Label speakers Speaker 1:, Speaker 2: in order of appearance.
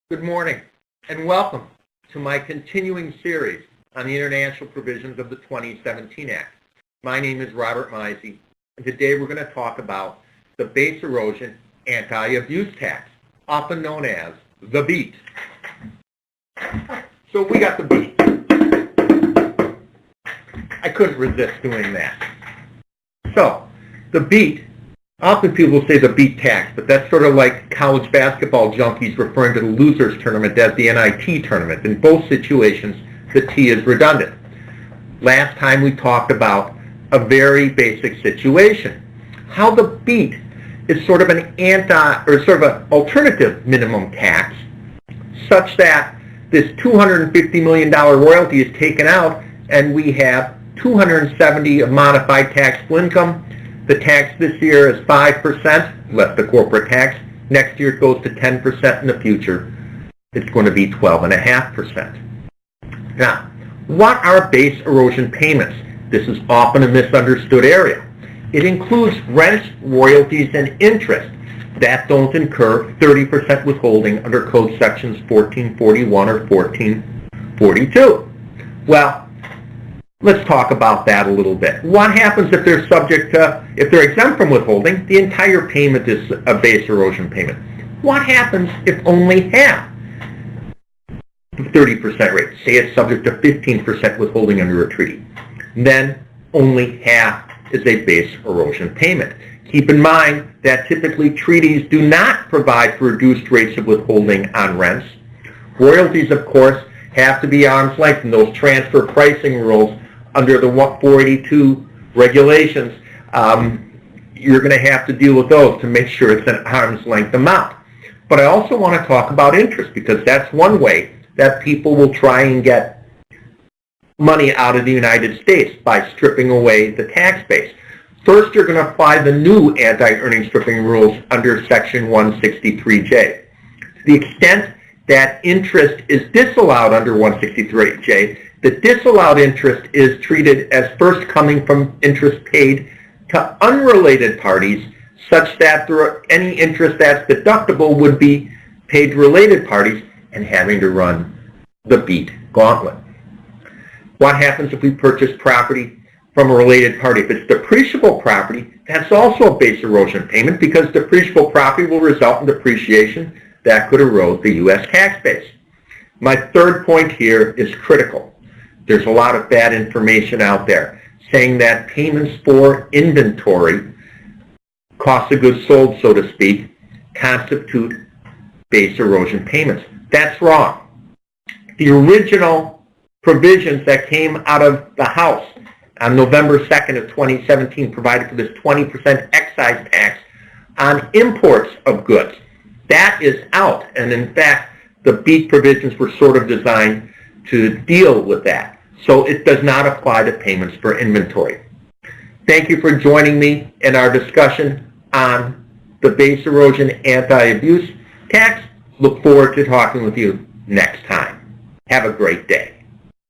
Speaker 1: Good morning and welcome to my continuing series on the international provisions of the 2017 Act. My name is Robert Misey, and today we're going to talk about the Base Erosion Anti-Abuse Tax, often known as the BEAT. So we got the BEAT. I couldn't resist doing that. So the BEAT, often people say the BEAT tax, but that's sort of like college basketball junkies referring to the losers tournament as the NIT tournament. In both situations, the T is redundant. Last time we talked about a very basic situation, how the BEAT is sort of an sort of an alternative minimum tax, such that this $250 million royalty is taken out and we have $270 of modified taxable income. The tax this year is 5%, less the corporate tax. Next year it goes to 10%. In the future, it's going to be 12.5%. Now, what are base erosion payments? This is often a misunderstood area. It includes rents, royalties, and interest that don't incur 30% withholding under Code Sections 1441 or 1442. Well, let's talk about that a little bit. What happens if they're if they're exempt from withholding? The entire payment is a base erosion payment. What happens if only half the 30% rate? Say it's subject to 15% withholding under a treaty. Then only half is a base erosion payment. Keep in mind that typically treaties do not provide for reduced rates of withholding on rents. Royalties, of course, have to be arm's length, and those transfer pricing rules under the 482 regulations, you're going to have to deal with those to make sure it's an arm's length amount. But I also want to talk about interest, because that's one way that people will try and get money out of the United States by stripping away the tax base. First, you're going to apply the new anti-earning stripping rules under Section 163J. To the extent that interest is disallowed under 163J, the disallowed interest is treated as first coming from interest paid to unrelated parties, such that any interest that's deductible would be paid to related parties and having to run the BEAT gauntlet. What happens if we purchase property from a related party? If it's depreciable property, that's also a base erosion payment, because depreciable property will result in depreciation that could erode the U.S. tax base. My third point here is critical. There's a lot of bad information out there saying that payments for inventory, cost of goods sold, so to speak, constitute base erosion payments. That's wrong. The original provisions that came out of the House on November 2nd of 2017 provided for this 20% excise tax on imports of goods. That is out, and in fact, the BEAT provisions were sort of designed to deal with that. So it does not apply to payments for inventory. Thank you for joining me in our discussion on the Base Erosion Anti-Abuse Tax. Look forward to talking with you next time. Have a great day.